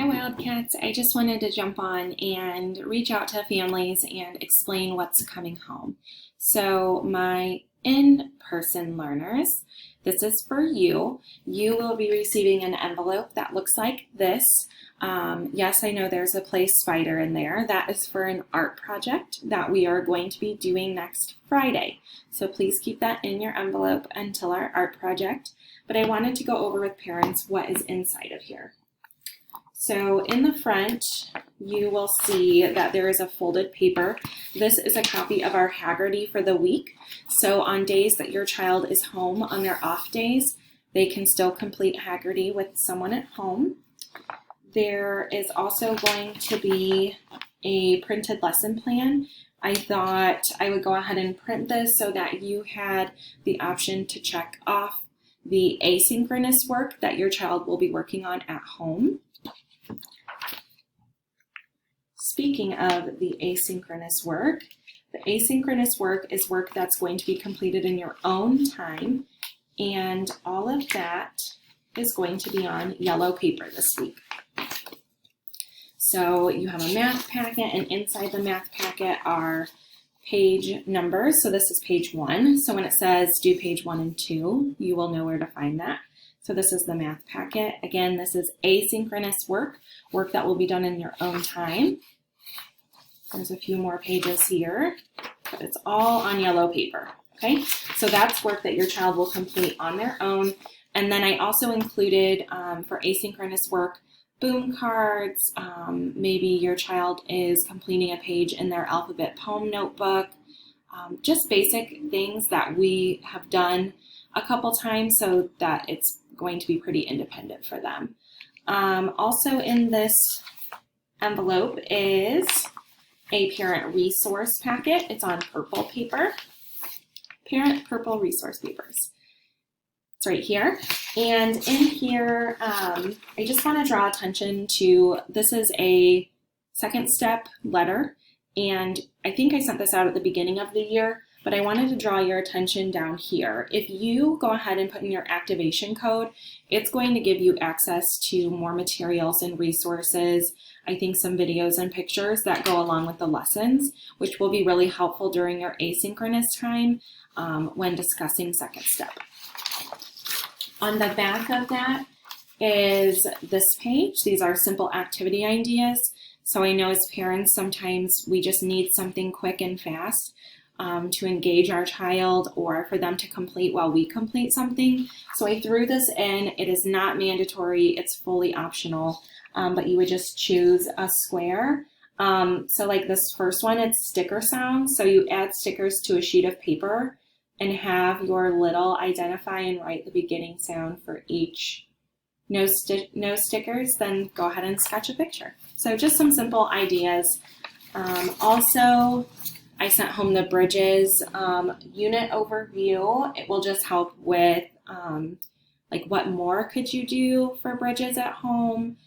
Hi Wildcats, I just wanted to jump on and reach out to families and explain what's coming home. So my in-person learners, this is for you. You will be receiving an envelope that looks like this. Yes, I know there's a play spider in there. That is for an art project that we are going to be doing next Friday. So please keep that in your envelope until our art project. But I wanted to go over with parents what is inside of here. So in the front, you will see that there is a folded paper. This is a copy of our Haggerty for the week. So on days that your child is home on their off days, they can still complete Haggerty with someone at home. There is also going to be a printed lesson plan. I thought I would go ahead and print this so that you had the option to check off the asynchronous work that your child will be working on at home. Speaking of the asynchronous work, the asynchronous work is work that's going to be completed in your own time, and all of that is going to be on yellow paper this week. So you have a math packet, and inside the math packet are page numbers. So this is page 1. So when it says do page 1 and 2, you will know where to find that. So this is the math packet. Again, this is asynchronous work that will be done in your own time. There's a few more pages here, but it's all on yellow paper, okay? So that's work that your child will complete on their own. And then I also included for asynchronous work, boom cards. Maybe your child is completing a page in their alphabet poem notebook. Just basic things that we have done a couple times so that it's going to be pretty independent for them. Also in this envelope is a parent resource packet. It's on purple paper, parent purple resource papers. It's right here. And in here, I just want to draw attention to, this is a second step letter. And I think I sent this out at the beginning of the year, but I wanted to draw your attention down here. If you go ahead and put in your activation code, it's going to give you access to more materials and resources. I think some videos and pictures that go along with the lessons, which will be really helpful during your asynchronous time when discussing second step. On the back of that is this page. These are simple activity ideas. So I know as parents, sometimes we just need something quick and fast to engage our child or for them to complete while we complete something. So I threw this in. It is not mandatory. It's fully optional, but you would just choose a square. So like this first one, it's sticker sounds. So you add stickers to a sheet of paper and have your little identify and write the beginning sound for each. No stickers, then go ahead and sketch a picture. So just some simple ideas. Also, I sent home the Bridges unit overview. It will just help with like what more could you do for Bridges at home?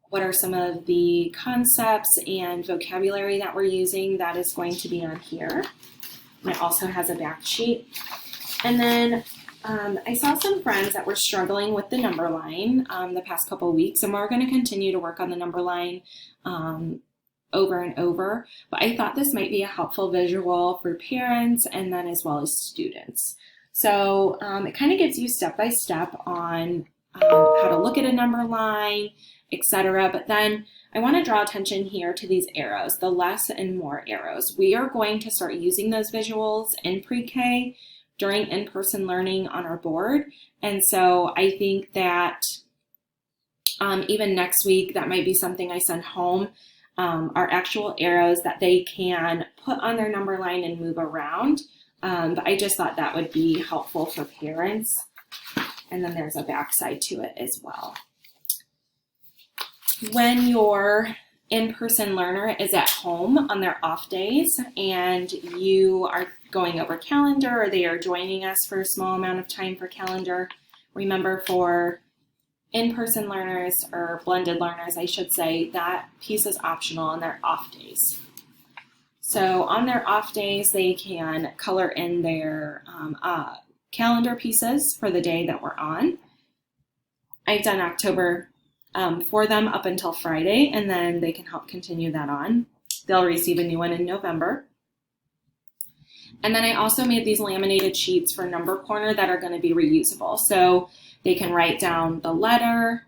What are some of the concepts and vocabulary that we're using? That is going to be on here. And it also has a back sheet. And then I saw some friends that were struggling with the number line the past couple of weeks, and we're going to continue to work on the number line over and over. But I thought this might be a helpful visual for parents and then as well as students. So it kind of gives you step-by-step on how to look at a number line, etc. But then I want to draw attention here to these arrows, the less and more arrows. We are going to start using those visuals in pre-K during in-person learning on our board. And so I think that even next week, that might be something I send home, are actual arrows that they can put on their number line and move around. But I just thought that would be helpful for parents. And then there's a backside to it as well. When your in-person learner is at home on their off days and you are going over calendar or they are joining us for a small amount of time for calendar, remember for in-person learners or blended learners, I should say, that piece is optional on their off days. So on their off days, they can color in their calendar pieces for the day that we're on. I've done October for them up until Friday, and then they can help continue that on. They'll receive a new one in November. And then I also made these laminated sheets for Number Corner that are going to be reusable. So they can write down the letter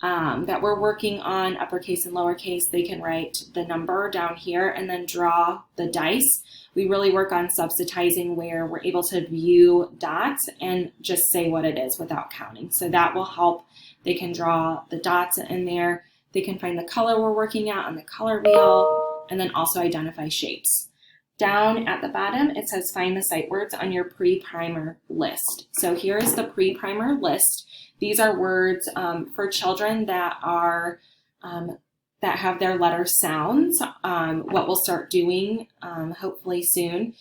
that we're working on, uppercase and lowercase. They can write the number down here and then draw the dice. We really work on subsidizing where we're able to view dots and just say what it is without counting. So that will help. They can draw the dots in there. They can find the color we're working at on the color wheel, and then also identify shapes. Down at the bottom, it says find the sight words on your pre-primer list. So here is the pre-primer list. These are words for children that are that have their letter sounds. What we'll start doing hopefully soon,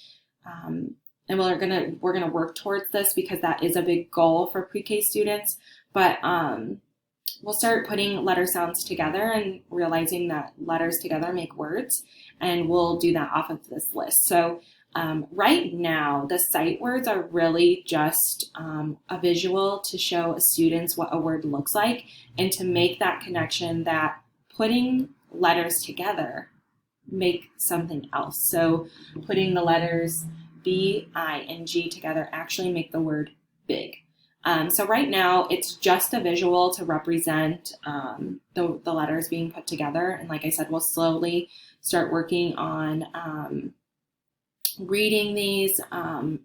and we're gonna work towards this because that is a big goal for pre-K students. But we'll start putting letter sounds together and realizing that letters together make words, and we'll do that off of this list. So right now, the sight words are really just a visual to show students what a word looks like and to make that connection that putting letters together make something else. So putting the letters B, I, and G together actually make the word big. So right now, it's just a visual to represent the letters being put together. And like I said, we'll slowly start working on reading these,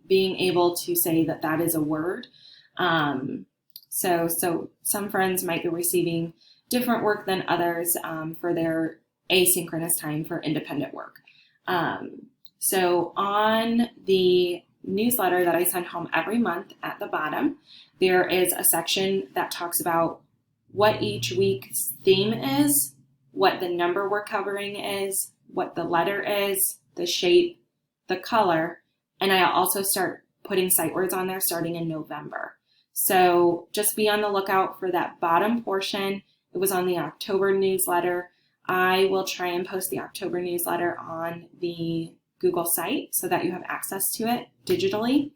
being able to say that that is a word. So some friends might be receiving different work than others for their asynchronous time for independent work. So on the newsletter that I send home every month at the bottom, there is a section that talks about what each week's theme is, what the number we're covering is, what the letter is, the shape, the color, and I'll also start putting sight words on there starting in November. So just be on the lookout for that bottom portion. It was on the October newsletter. I will try and post the October newsletter on the Google site so that you have access to it digitally.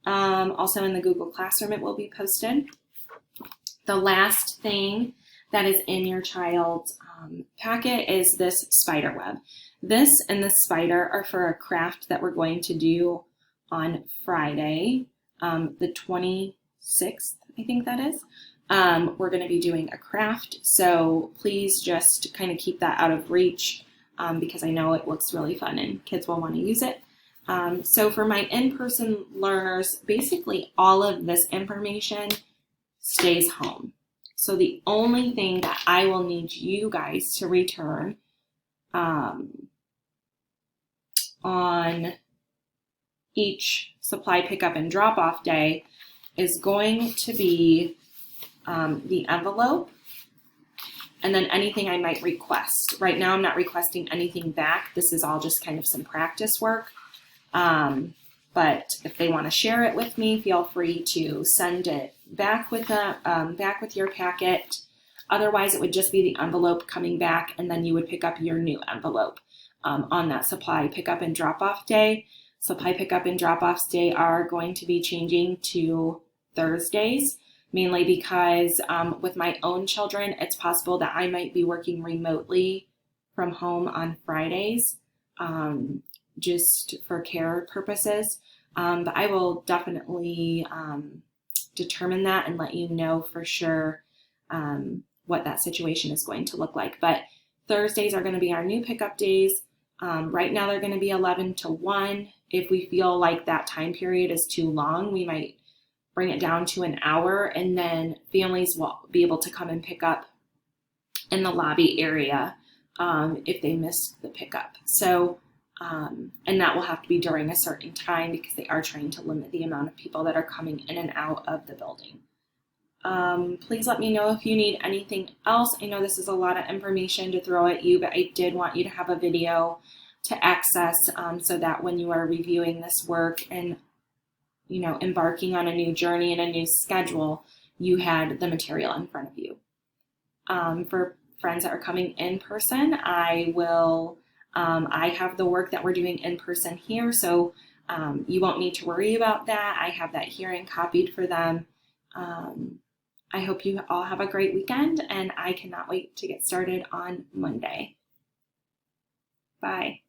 Also in the Google Classroom, it will be posted. The last thing that is in your child's packet is this spider web. This and the spider are for a craft that we're going to do on Friday, the 26th, I think that is. We're going to be doing a craft, so please just kind of keep that out of reach because I know it looks really fun and kids will want to use it. So for my in-person learners, basically all of this information stays home. So the only thing that I will need you guys to return on each supply pickup and drop-off day is going to be the envelope and then anything I might request. Right now I'm not requesting anything back. This is all just kind of some practice work. But if they want to share it with me, feel free to send it back with your packet. Otherwise, it would just be the envelope coming back, and then you would pick up your new envelope on that supply pickup and drop-off day. Supply pickup and drop-offs day are going to be changing to Thursdays, mainly because with my own children, it's possible that I might be working remotely from home on Fridays. Just for care purposes, but I will definitely determine that and let you know for sure what that situation is going to look like. But Thursdays are going to be our new pickup days. Right now they're going to be 11 to 1. If we feel like that time period is too long, we might bring it down to an hour, and then families will be able to come and pick up in the lobby area if they missed the pickup. So and that will have to be during a certain time because they are trying to limit the amount of people that are coming in and out of the building. Please let me know if you need anything else. I know this is a lot of information to throw at you, but I did want you to have a video to access so that when you are reviewing this work and embarking on a new journey and a new schedule, you had the material in front of you. For friends that are coming in person, I have the work that we're doing in person here, so you won't need to worry about that. I have that here and copied for them. I hope you all have a great weekend, and I cannot wait to get started on Monday. Bye.